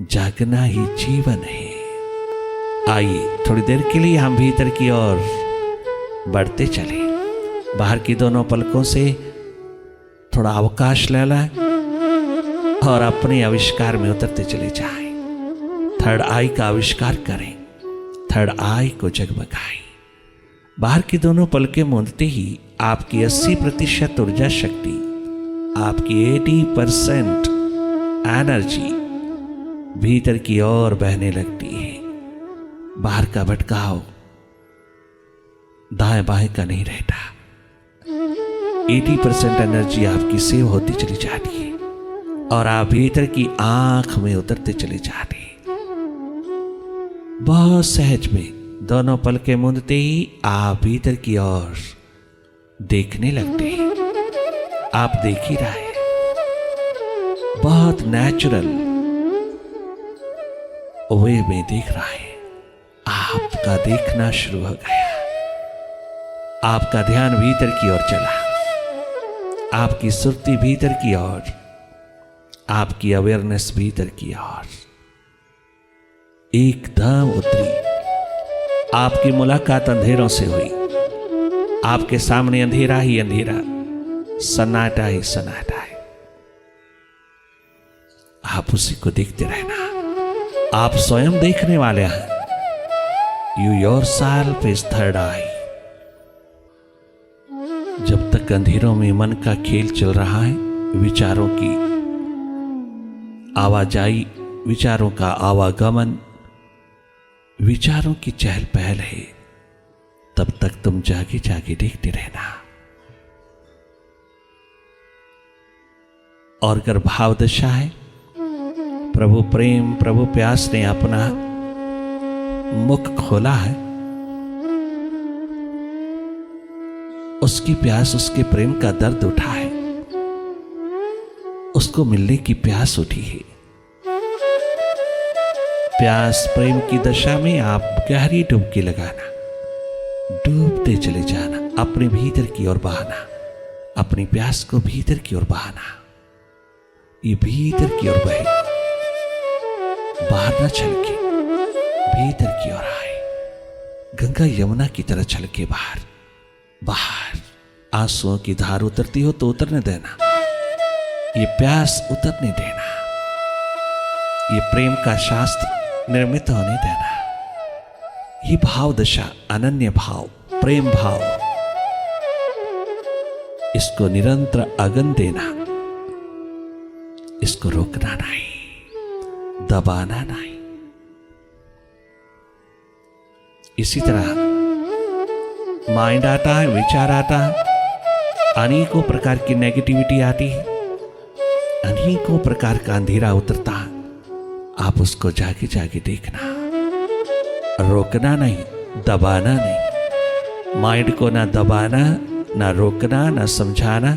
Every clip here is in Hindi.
जागना ही जीवन है। आइए थोड़ी देर के लिए हम भीतर की ओर बढ़ते चले। बाहर की दोनों पलकों से थोड़ा अवकाश ले लें और अपने आविष्कार में उतरते चले जाएं। थर्ड आई का आविष्कार करें, थर्ड आई को जगमगाएं। बाहर की दोनों पलकें मूंदते ही आपकी 80% ऊर्जा शक्ति, आपकी 80% एनर्जी भीतर की ओर बहने लगती है। बाहर का भटकाव दाएं बाएं का नहीं रहता। 80% एनर्जी आपकी सेव होती चली जाती है और आप भीतर की आंख में उतरते चले जाते हैं। बहुत सहज में दोनों पलकें मूंदते ही आप भीतर की ओर देखने लगते हैं। आप देख ही रहे हैं, बहुत नेचुरल वे में देख रहा है। आपका देखना शुरू हो गया। आपका ध्यान भीतर की ओर चला, आपकी सुर्ती भीतर की ओर, आपकी अवेयरनेस भीतर की ओर एकदम उतरी। आपकी मुलाकात अंधेरों से हुई। आपके सामने अंधेरा ही अंधेरा, सन्नाटा ही सन्नाटा है। आप उसी को देखते रहना। आप स्वयं देखने वाले हैं। यू योरसेल्फ इज थर्ड आई। जब तक अंधेरों में मन का खेल चल रहा है, विचारों की आवाजाही, विचारों का आवागमन, विचारों की चहल पहल है, तब तक तुम जागे जागे देखते रहना। और अगर भाव दशा है, प्रभु प्रेम, प्रभु प्यास ने अपना मुख खोला है, उसकी प्यास, उसके प्रेम का दर्द उठा है, उसको मिलने की प्यास उठी है। प्यास प्रेम की दशा में आप गहरी डुबकी लगाना, डूबते चले जाना, अपने भीतर की ओर बहाना, अपनी प्यास को भीतर की ओर बहाना। ये भीतर की ओर बहे, बाहर न छलके, भीतर की ओर आए। गंगा यमुना की तरह छलके बाहर बाहर। आंसुओं की धार उतरती हो तो उतरने देना, ये प्यास उतरने देना, ये प्रेम का शास्त्र निर्मित होने देना। ये भाव दशा, अनन्य भाव, प्रेम भाव, इसको निरंतर अगन देना, इसको रोकना नहीं, दबाना नहीं। इसी तरह माइंड आता है, विचार आता है, अनेकों प्रकार की नेगेटिविटी आती है, अनेकों प्रकार का अंधेरा उतरता है। आप उसको जाके जाके देखना, रोकना नहीं, दबाना नहीं। माइंड को ना दबाना, ना रोकना, ना समझाना,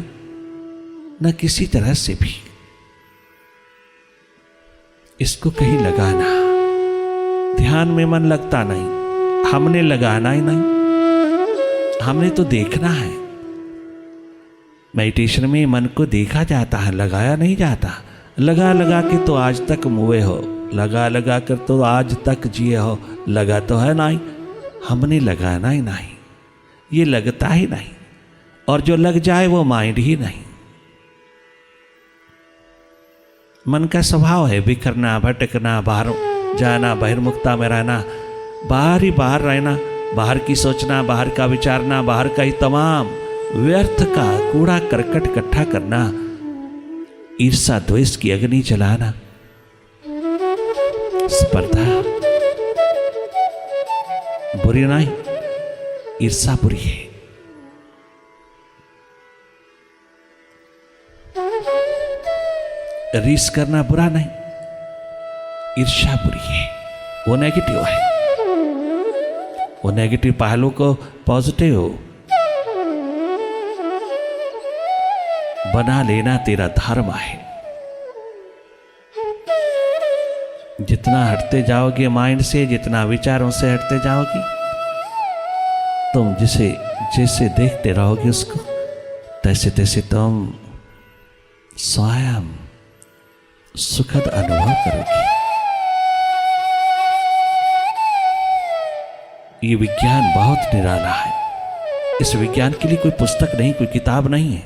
ना किसी तरह से भी इसको कहीं लगाना। ध्यान में मन लगता नहीं, हमने लगाना ही नहीं, हमने तो देखना है। मेडिटेशन में मन को देखा जाता है, लगाया नहीं जाता। लगा लगा के तो आज तक मुए हो, लगा लगा कर तो आज तक जिए हो, लगा तो है नहीं, हमने लगाना ही नहीं, ये लगता ही नहीं। और जो लग जाए वो माइंड ही नहीं। मन का स्वभाव है बिखरना, भटकना, बाहर जाना, बहिर्मुखता में रहना, बाहर ही बाहर रहना, बाहर की सोचना, बाहर का विचारना, बाहर का ही तमाम व्यर्थ का कूड़ा करकट इकट्ठा करना, ईर्षा द्वेष की अग्नि जलाना, स्पर्धा बुरी नहीं, ईर्षा बुरी है। रीस करना बुरा नहीं, ईर्ष्या बुरी है, वो नेगेटिव है। वो नेगेटिव पहलू को पॉजिटिव बना लेना तेरा धर्म है। जितना हटते जाओगे माइंड से, जितना विचारों से हटते जाओगे, तुम जिसे जैसे देखते रहोगे उसको, तैसे तैसे तुम स्वयं सुखद अनुभव करोगे। ये विज्ञान बहुत निराला है। इस विज्ञान के लिए कोई पुस्तक नहीं, कोई किताब नहीं है।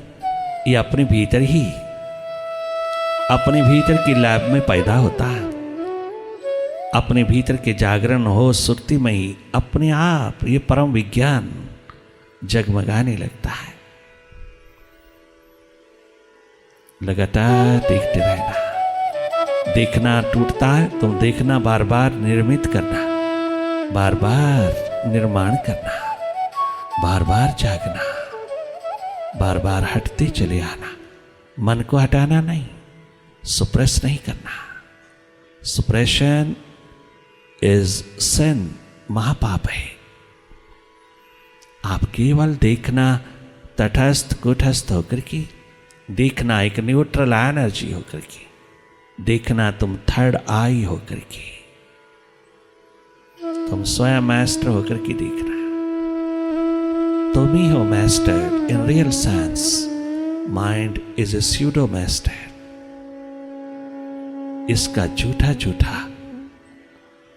ये अपने भीतर ही, अपने भीतर की लैब में पैदा होता है। अपने भीतर के जागरण हो सुरती में ही अपने आप ये परम विज्ञान जगमगाने लगता है। लगातार देखते रहना। देखना टूटता है, तुम देखना बार बार निर्मित करना, बार बार निर्माण करना, बार बार जागना, बार बार हटते चले आना। मन को हटाना नहीं, सुप्रेस नहीं करना। सुप्रेशन इज सिन, महापाप है। आप केवल देखना तटस्थ कुटस्थ होकर के, देखना एक न्यूट्रल एनर्जी होकर के, देखना तुम थर्ड आई होकर के, तुम स्वयं मास्टर होकर के देखना। तुम ही हो master in real sense. Mind is a pseudo master. इसका झूठा झूठा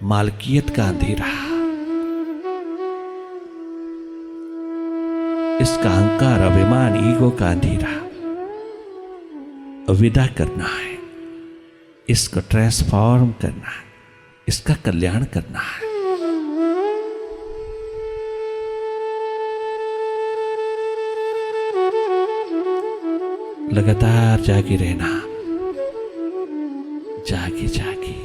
मालकियत का अंधेरा, इसका अहंकार अभिमान ईगो का अंधेरा विदा करना है। इसको ट्रांसफॉर्म करना है, इसका कल्याण करना है। लगातार जागे रहना, जागे जागे।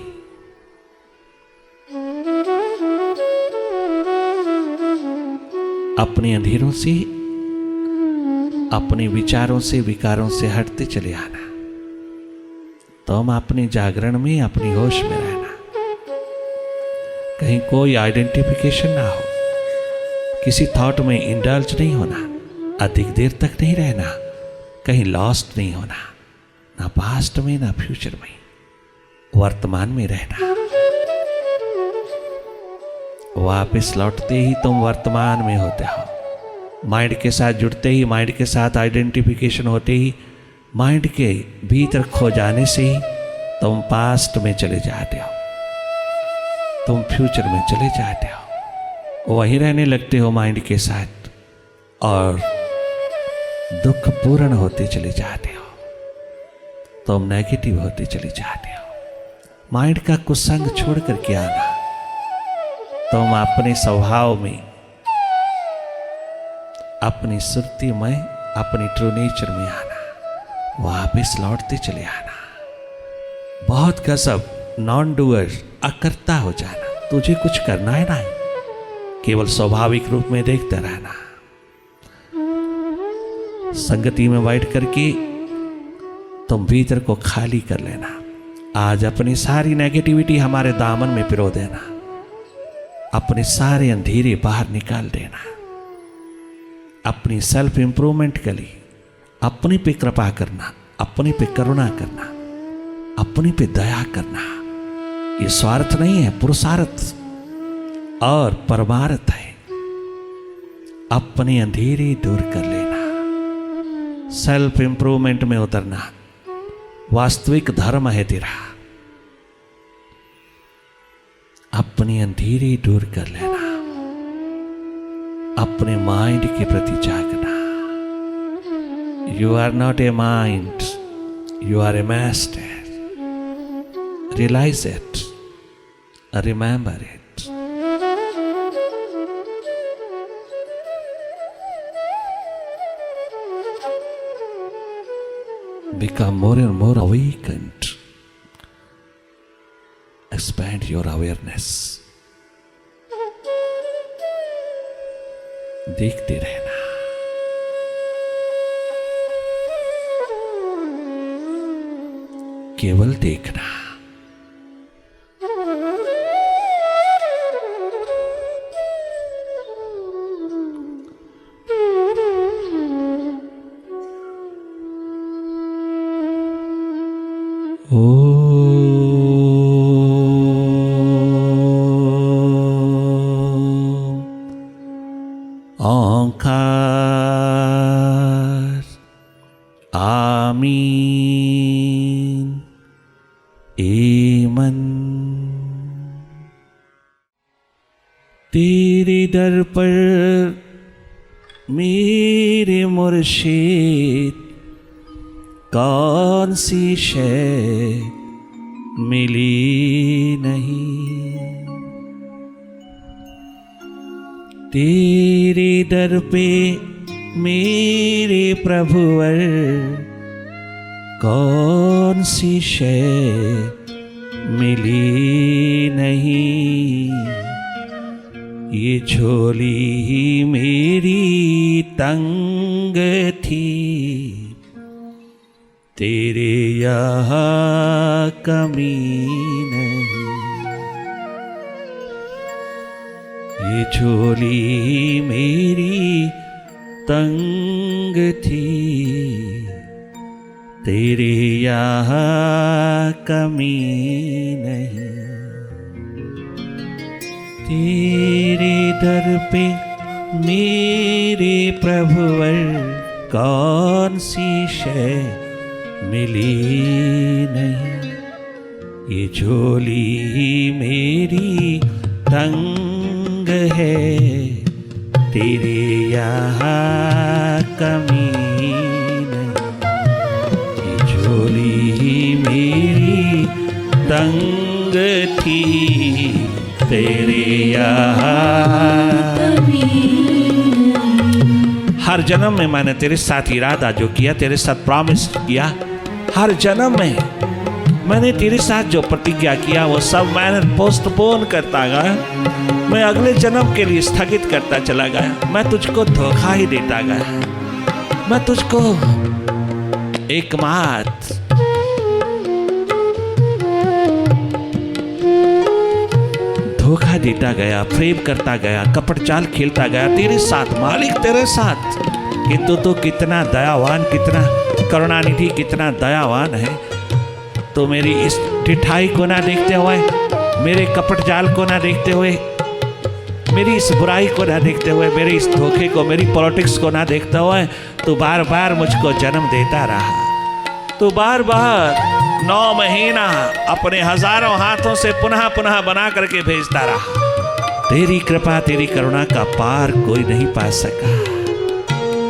अपने अंधेरों से, अपने विचारों से, विकारों से हटते चले आना। तुम अपने जागरण में, अपनी होश में रहना। कहीं कोई आइडेंटिफिकेशन ना हो, किसी थॉट में इंडल्ज नहीं होना, अधिक देर तक नहीं रहना, कहीं लॉस्ट नहीं होना, ना पास्ट में ना फ्यूचर में, वर्तमान में रहना। वापस लौटते ही तुम वर्तमान में होते हो। माइंड के साथ जुड़ते ही, माइंड के साथ आइडेंटिफिकेशन होते ही, माइंड के भीतर खो जाने से ही तुम पास्ट में चले जाते हो, तुम फ्यूचर में चले जाते हो। वहीं रहने लगते हो माइंड के साथ और दुख पूर्ण होते चले जाते हो, तुम नेगेटिव होते चले जाते हो। माइंड का कुसंग छोड़ करके आना। तुम अपने स्वभाव में, अपनी सुरती में, अपनी ट्रू नेचर में आना। वापस लौटते चले आना। बहुत गजब, नॉन डूअर, अकर्ता हो जाना। तुझे कुछ करना है नहीं, केवल स्वाभाविक रूप में देखते रहना। संगति में बैठ करके तुम भीतर को खाली कर लेना। आज अपनी सारी नेगेटिविटी हमारे दामन में पिरो देना, अपने सारे अंधेरे बाहर निकाल देना। अपनी सेल्फ इंप्रूवमेंट के लिए अपने पे कृपा करना, अपने पे करुणा करना, अपने पे दया करना। ये स्वार्थ नहीं है, पुरुषार्थ और परमार्थ है। अपने अंधेरे दूर कर लेना, सेल्फ इंप्रूवमेंट में उतरना वास्तविक धर्म है तेरा। अपनी अंधेरे दूर कर लेना, अपने माइंड के प्रति जागना। You are not a mind, you are a master. Realise it, remember it. Become more and more awakened. Expand your awareness. देखते रहना। केवल देखना। ओंकार आमीन। एमन। तेरे दर पर मेरे मुर्शिद कौन सी शय मिली नहीं। तेरे दर पे मेरे प्रभुवर कौन सी शय मिली नहीं। ये झोली ही मेरी तंग थी, तेरे यहाँ कमी नहीं। ये झोली ही मेरी तंग थी, तेरे यहाँ कमी नहीं। तेरे दर पे मेरे प्रभुवर कौन सी शय मिली नहीं। ये झोली मेरी तंग है, तेरे यहाँ कमी नहीं। ये झोली मेरी तंग थी, तेरे यहाँ कमी नहीं। हर जन्म में मैंने तेरे साथ इरादा जो किया, तेरे साथ प्रॉमिस किया, हर जन्म में मैंने तेरे साथ जो प्रतिज्ञा किया वो सब मैंने पोस्टपोन करता गया। मैं अगले जन्म के लिए स्थगित करता चला गया। मैं तुझको धोखा ही देता गया। मैं तुझको एकमात्र धोखा देता गया, प्रेम करता गया, कपट चाल खेलता गया तेरे साथ मालिक, तेरे साथ। किंतु तो कितना दयावान, कितना करुणानिधि, कितना दयावान है। तो मेरी इस ढिठाई को ना देखते हुए, मेरे कपट जाल को ना देखते हुए, मेरी इस बुराई को ना देखते हुए, मेरे इस धोखे को, मेरी पॉलिटिक्स को ना देखते हुए तू बार बार मुझको जन्म देता रहा। तू बार बार 9 महीना अपने हजारों हाथों से पुनः पुनः बना करके भेजता रहा। तेरी कृपा, तेरी करुणा का पार कोई नहीं पा सका।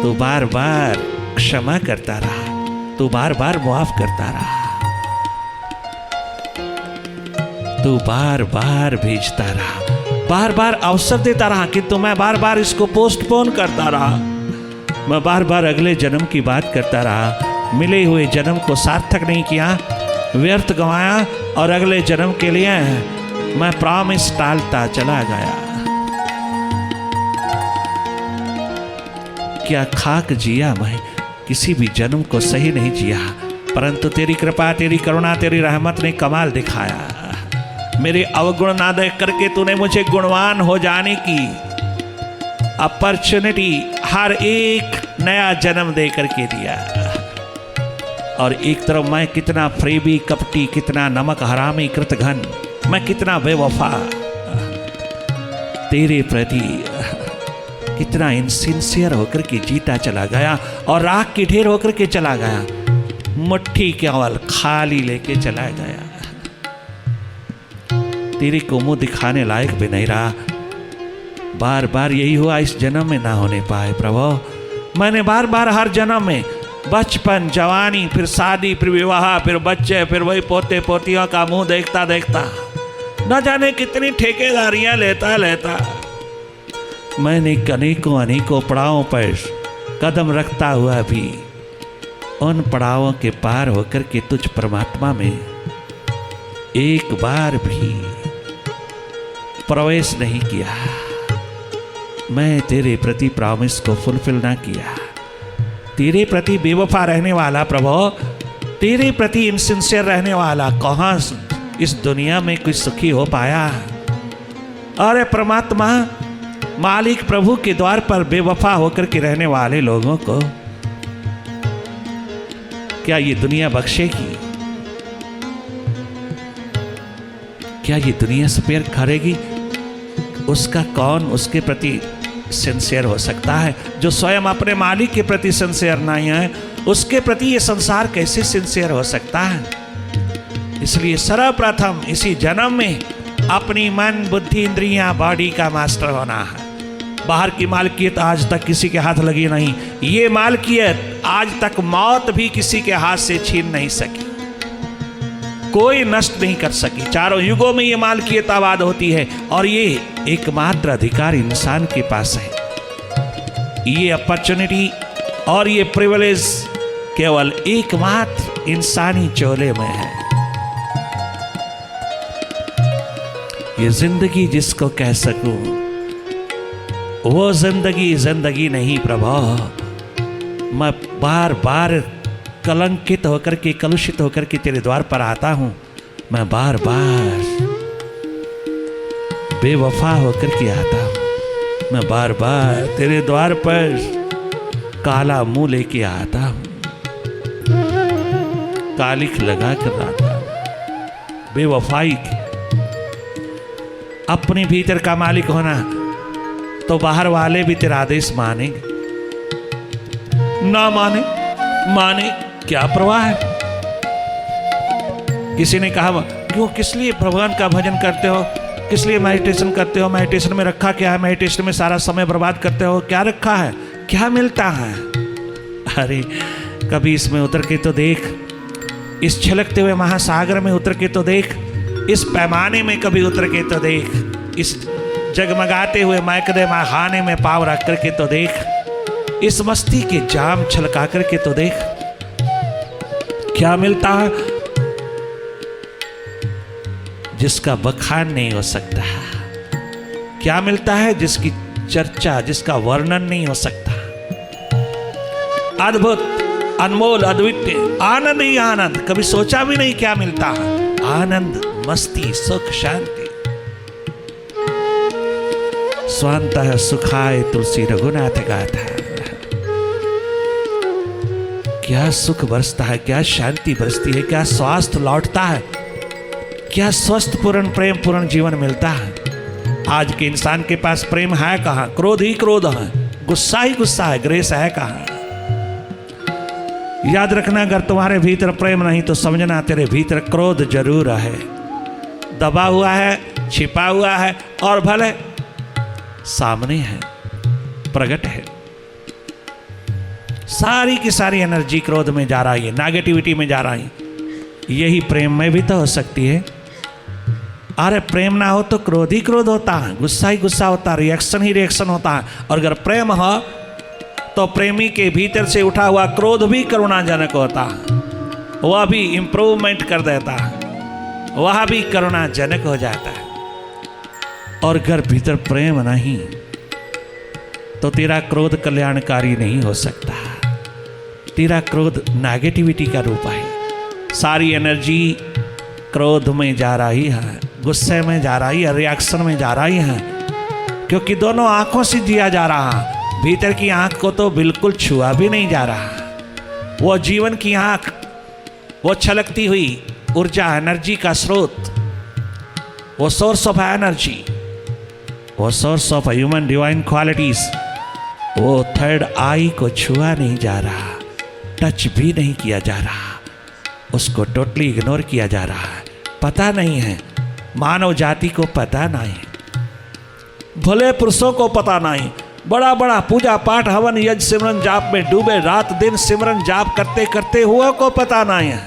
तू बार बार क्षमा करता रहा, तू बार बार माफ करता रहा, तू बार बार भेजता रहा, बार बार अवसर देता रहा। किंतु मैं बार बार इसको पोस्टपोन करता रहा। मैं बार बार अगले जन्म की बात करता रहा। मिले हुए जन्म को सार्थक नहीं किया, व्यर्थ गंवाया, और अगले जन्म के लिए मैं प्रॉमिस टालता चला गया। क्या खाक जिया मैं, किसी भी जन्म को सही नहीं जिया। परंतु तेरी कृपा, तेरी करुणा, तेरी रहमत ने कमाल दिखाया। मेरे अवगुण ना देख करके तूने मुझे गुणवान हो जाने की अपॉर्चुनिटी हर एक नया जन्म दे करके दिया। और एक तरफ मैं कितना फ्रेबी, कपटी, कितना नमक हरामी, कृतघ्न, मैं कितना बेवफा तेरे प्रति, कितना इनसिंसियर होकर के जीता चला गया और राख की ढेर होकर के चला गया। मुट्ठी केवल खाली लेके चला गया। तेरे को मुंह दिखाने लायक भी नहीं रहा। बार बार यही हुआ, इस जन्म में ना होने पाए प्रभु। मैंने बार बार हर जन्म में बचपन, जवानी, फिर शादी, फिर विवाह, फिर बच्चे, फिर वही पोते पोतियों का मुंह देखता देखता न जाने कितनी ठेकेदारियां लेता लेता मैंने अनेकों अनेकों पड़ावों पर कदम रखता हुआ भी उन पड़ावों के पार होकर के तुझ परमात्मा में एक बार भी प्रवेश नहीं किया। मैं तेरे प्रति प्रॉमिस को फुलफिल ना किया। तेरे प्रति बेवफा रहने वाला प्रभु, तेरे प्रति इनसिंसियर रहने वाला कहाँ इस दुनिया में कुछ सुखी हो पाया। अरे परमात्मा, मालिक प्रभु के द्वार पर बेवफा होकर के रहने वाले लोगों को क्या ये दुनिया बख्शेगी? क्या ये दुनिया स्पेयर करेगी? उसका कौन उसके प्रति सिंसियर हो सकता है? जो स्वयं अपने मालिक के प्रति सिंसियर नहीं है, उसके प्रति ये संसार कैसे सिंसियर हो सकता है? इसलिए सर्वप्रथम इसी जन्म में अपनी मन बुद्धि इंद्रियां बॉडी का मास्टर होना है। बाहर की मालकियत आज तक किसी के हाथ लगी नहीं। ये मालकियत आज तक मौत भी किसी के हाथ से छीन नहीं सकी, कोई नष्ट नहीं कर सकी। चारों युगों में ये मालकियत आबाद होती है और ये एकमात्र अधिकार इंसान के पास है। ये अपॉर्चुनिटी और ये प्रिविलेज केवल एकमात्र इंसानी चोले में है। ये जिंदगी जिसको कह सकूं वो जिंदगी जिंदगी नहीं प्रभु। मैं बार बार कलंकित होकर के, कलुषित होकर के तेरे द्वार पर आता हूं। मैं बार बार बेवफा होकर के आता हूं। मैं बार बार तेरे द्वार पर काला मुंह लेके आता हूं, कालिख लगा कर आता हूं। बेवफाई की अपने भीतर का मालिक होना तो बाहर वाले भी तेरा आदेश मानेंगे, ना माने माने क्या परवाह है। किसी ने कहा क्यों, किस लिए भगवान का भजन करते हो, किस लिए मेडिटेशन करते हो, मेडिटेशन में रखा क्या है, मेडिटेशन में सारा समय बर्बाद करते हो, क्या रखा है, क्या मिलता है। अरे कभी इसमें उतर के तो देख, इस छलकते हुए महासागर में उतर के तो देख, इस पैमाने में कभी उतर के तो देख, इस जगमगाते हुए महकदे खाने में पाँव रख करके तो देख, इस मस्ती के जाम छलका करके तो देख, क्या मिलता है जिसका बखान नहीं हो सकता। क्या मिलता है जिसकी चर्चा, जिसका वर्णन नहीं हो सकता। अद्भुत, अनमोल, अद्वितीय आनंद ही आनंद, कभी सोचा भी नहीं क्या मिलता है। आनंद, मस्ती, सुख, शांति। स्वांतः सुखाय तुलसी रघुनाथ गाथा। क्या सुख बरसता है, क्या शांति बरसती है, क्या स्वास्थ्य लौटता है, क्या स्वस्थ पूर्ण प्रेम पूर्ण जीवन मिलता है। आज के इंसान के पास प्रेम है कहाँ, क्रोध ही क्रोध है, गुस्सा ही गुस्सा है, ग्रेस है कहाँ। याद रखना, अगर तुम्हारे भीतर प्रेम नहीं तो समझना तेरे भीतर क्रोध जरूर है, दबा हुआ है, छिपा हुआ है और भले सामने है, प्रकट है। सारी की सारी एनर्जी क्रोध में जा रही है, नेगेटिविटी में जा रही है। यही प्रेम में भी तो हो सकती है। अरे प्रेम ना हो तो क्रोध ही क्रोध होता है, गुस्सा ही गुस्सा होता है, रिएक्शन ही रिएक्शन होता है। और अगर प्रेम हो तो प्रेमी के भीतर से उठा हुआ क्रोध भी करुणाजनक होता है, वह भी इंप्रूवमेंट कर देता है, वह भी करुणाजनक हो जाता है। और अगर भीतर प्रेम नहीं तो तेरा क्रोध कल्याणकारी नहीं हो सकता। तेरा क्रोध नेगेटिविटी का रूप है। सारी एनर्जी क्रोध में जा रही है, गुस्से में जा रही है, रिएक्शन में जा रही है, क्योंकि दोनों आंखों से जिया जा रहा। भीतर की आंख को तो बिल्कुल छुआ भी नहीं जा रहा। वो जीवन की आंख, वो छलकती हुई ऊर्जा, एनर्जी का स्रोत, वो सोर्स ऑफ एनर्जी, वो source of human divine qualities, वो थर्ड आई को छुआ नहीं जा रहा, टच भी नहीं किया जा रहा, उसको टोटली इग्नोर किया जा रहा है। पता नहीं है, मानव जाति को पता नहीं, भले पुरुषों को पता नहीं। बड़ा बड़ा पूजा पाठ हवन यज्ञ सिमरन जाप में डूबे, रात दिन सिमरन जाप करते करते हुआ को पता नहीं है,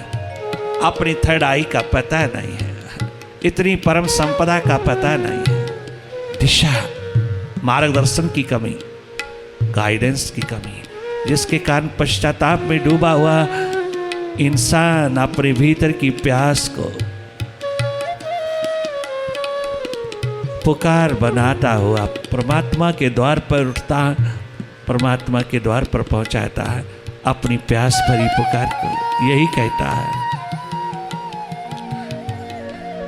अपनी थर्ड आई का पता नहीं है, इतनी परम संपदा का पता नहीं है। दिशा, मार्गदर्शन की कमी, गाइडेंस की कमी, जिसके कारण पश्चाताप में डूबा हुआ इंसान अपने भीतर की प्यास को पुकार बनाता हुआ परमात्मा के द्वार पर उठता, परमात्मा के द्वार पर पहुंचाता है अपनी प्यास भरी पुकार को। यही कहता है,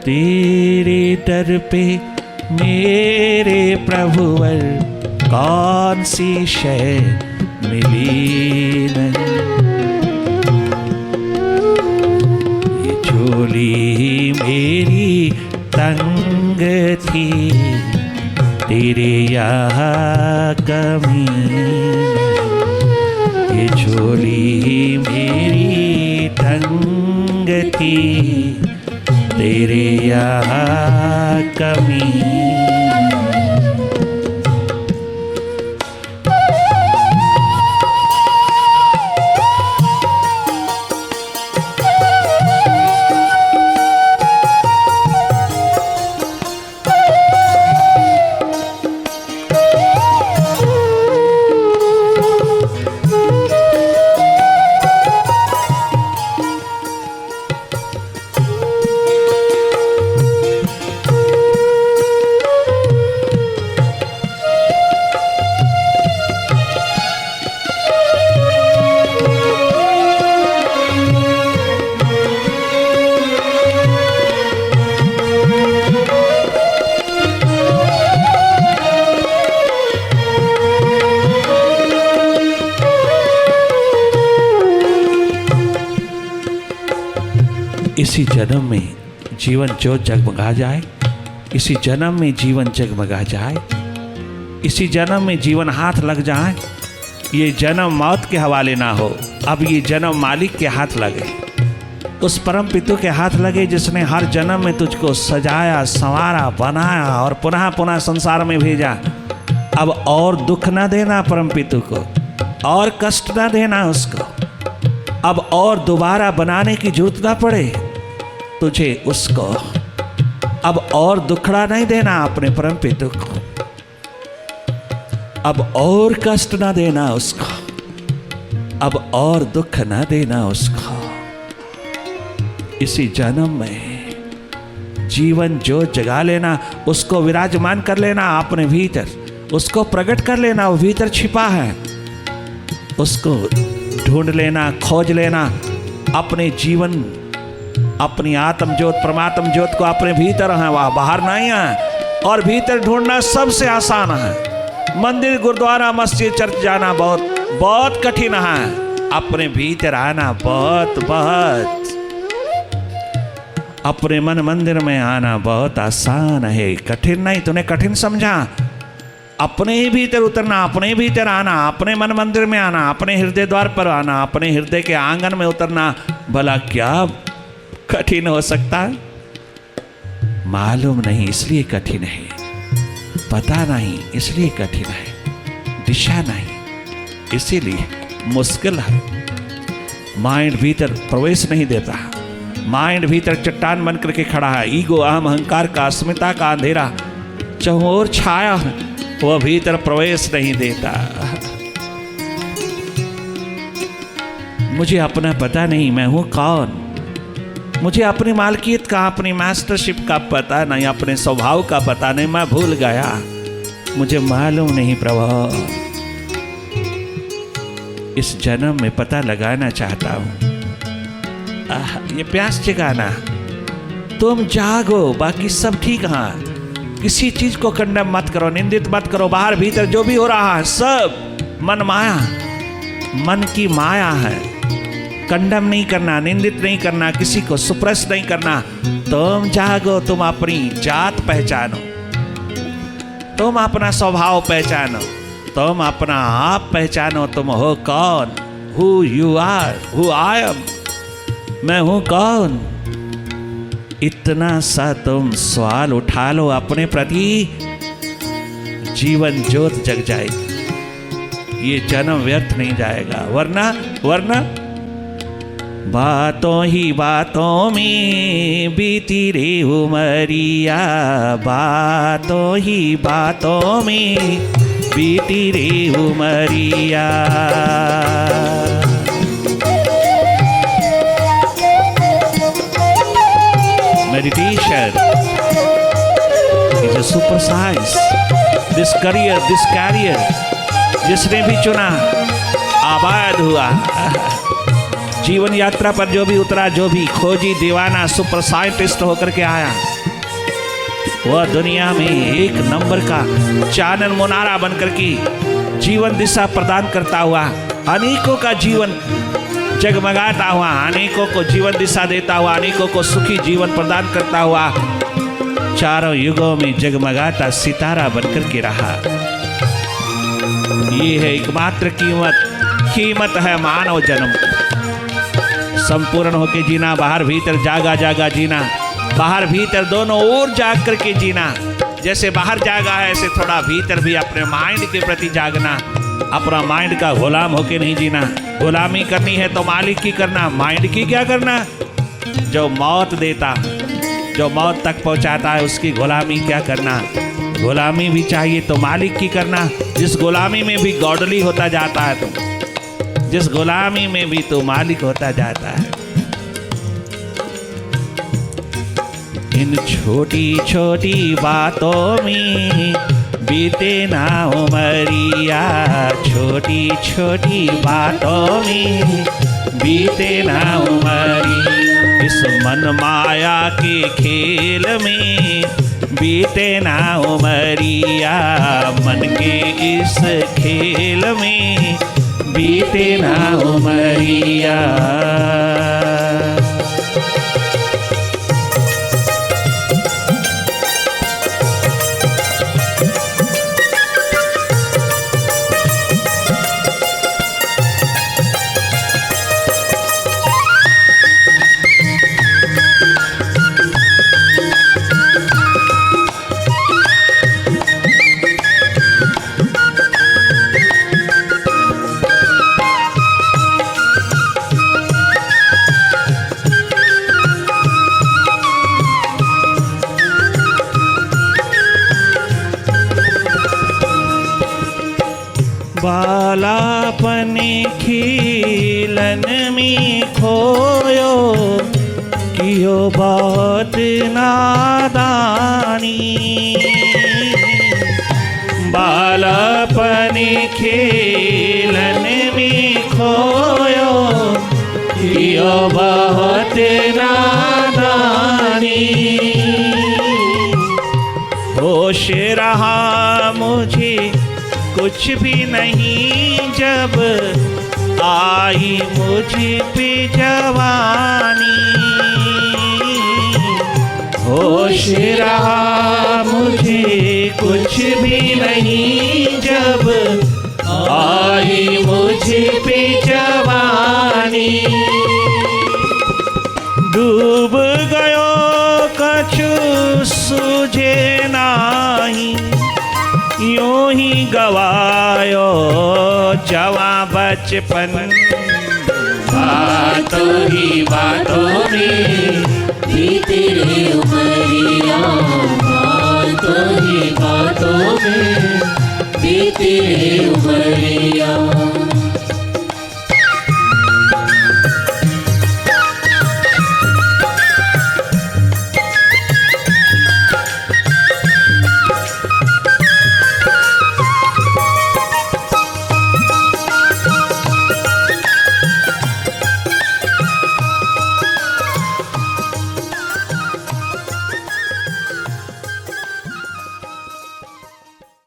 तेरे दर पे मेरे प्रभुवर कौन सी शय मिली नहीं, ये झोली मेरी तंग थी, तेरे यहाँ कमी, ये झोली मेरी तंग थी, तेरे यहाँ कमी। इसी जन्म में जीवन जो जगमगा जाए, इसी जन्म में जीवन जगमगा जाए, इसी जन्म में जीवन हाथ लग जाए, ये जन्म मौत के हवाले ना हो, अब ये जन्म मालिक के हाथ लगे, उस परम पितु के हाथ लगे जिसने हर जन्म में तुझको सजाया, संवारा, बनाया और पुनः पुनः संसार में भेजा। अब और दुख ना देना परम पितु को, और कष्ट ना देना उसको, अब और दोबारा बनाने की जरूरत ना पड़े तुझे उसको, अब और दुखड़ा नहीं देना अपने परम पितु को, अब और कष्ट ना देना उसको, अब और दुख ना देना उसको। इसी जन्म में जीवन जो जगा लेना, उसको विराजमान कर लेना अपने भीतर, उसको प्रकट कर लेना, वो भीतर छिपा है, उसको ढूंढ लेना, खोज लेना, अपने जीवन, अपनी आत्म ज्योत, परमात्म ज्योत को अपने भीतर है, वह बाहर नहीं है। और भीतर ढूंढना सबसे आसान है। मंदिर, गुरुद्वारा, मस्जिद, चर्च जाना बहुत बहुत कठिन है, अपने भीतर आना बहुत अपने मन मंदिर में आना बहुत आसान है, कठिन नहीं। तूने कठिन समझा? अपने ही भीतर उतरना, अपने ही भीतर आना, अपने मन मंदिर में आना, अपने हृदय द्वार पर आना, अपने हृदय के आंगन में उतरना, भला क्या कठिन हो सकता है? मालूम नहीं इसलिए कठिन है, पता नहीं इसलिए कठिन है, दिशा नहीं इसीलिए मुश्किल है। माइंड भीतर प्रवेश नहीं देता, माइंड भीतर चट्टान बन करके खड़ा है। ईगो, अहम, अहंकार का, अस्मिता का अंधेरा चहुओर छाया है, वह भीतर प्रवेश नहीं देता। मुझे अपना पता नहीं, मैं हूं कौन, मुझे अपनी मालकियत का, अपनी मास्टरशिप का पता नहीं, अपने स्वभाव का पता नहीं, मैं भूल गया, मुझे मालूम नहीं प्रभु। इस जन्म में पता लगाना चाहता हूं। ये प्यास जगाना, तुम जागो, बाकी सब ठीक है। किसी चीज को कंडम मत करो, निंदित मत करो। बाहर भीतर जो भी हो रहा है सब मन माया, मन की माया है। कंडम नहीं करना, निंदित नहीं करना, किसी को सुप्रेस नहीं करना। तुम जागो, तुम अपनी जात पहचानो, तुम अपना स्वभाव पहचानो, तुम अपना आप पहचानो। तुम हो कौन? Who you are, who I am, मैं हूं कौन। इतना सा तुम सवाल उठा लो अपने प्रति, जीवन ज्योत जग जाएगी, ये जन्म व्यर्थ नहीं जाएगा। वरना बातों ही बातों में बीती रे उमरिया, बातों ही बातों में बीती रे Umaria. Meditation is a super science. This career, जिसने भी चुना आबाद हुआ। जीवन यात्रा पर जो भी उतरा, जो भी खोजी, दीवाना, सुपर साइंटिस्ट होकर के आया, वह दुनिया में एक नंबर का चानन मुनारा बनकर के जीवन दिशा प्रदान करता हुआ, अनेकों का जीवन जगमगाता हुआ, अनेकों को जीवन दिशा देता हुआ, अनेकों को सुखी जीवन प्रदान करता हुआ, चारों युगों में जगमगाता सितारा बनकर के रहा। ये है एकमात्र कीमत है मानव जन्म। संपूर्ण होके जीना, बाहर भीतर जागा जागा जीना, बाहर भीतर दोनों ओर जाग करके जीना। जैसे बाहर जागा है ऐसे थोड़ा भीतर भी अपने माइंड के प्रति जागना। अपना माइंड का गुलाम होके नहीं जीना। गुलामी करनी है तो मालिक की करना, माइंड की क्या करना। जो मौत देता, जो मौत तक पहुंचाता है उसकी गुलामी क्या करना। गुलामी भी चाहिए तो मालिक की करना। जिस गुलामी में भी गॉडली होता जाता है तुम, जिस गुलामी में भी तो मालिक होता जाता है। इन छोटी छोटी बातों में बीते ना उमरिया, छोटी छोटी बातों में बीते ना उमरिया। इस मन माया के खेल में बीते ना उमरिया, मन के इस खेल में बीते ना उमरिया। बालापन खिलन में खोयो, कियो बहुत नादानी। बालापन खेलन में खोयो, कियो बहुत नादानी। होश रहा मुझे कुछ भी नहीं जब आई मुझ पे जवानी। होश रहा मुझे कुछ भी नहीं जब आई मुझ पे जवानी। डूब गयो कछु सूझे नाही, यूं ही गवायो जवां बचपन। बातों ही बातों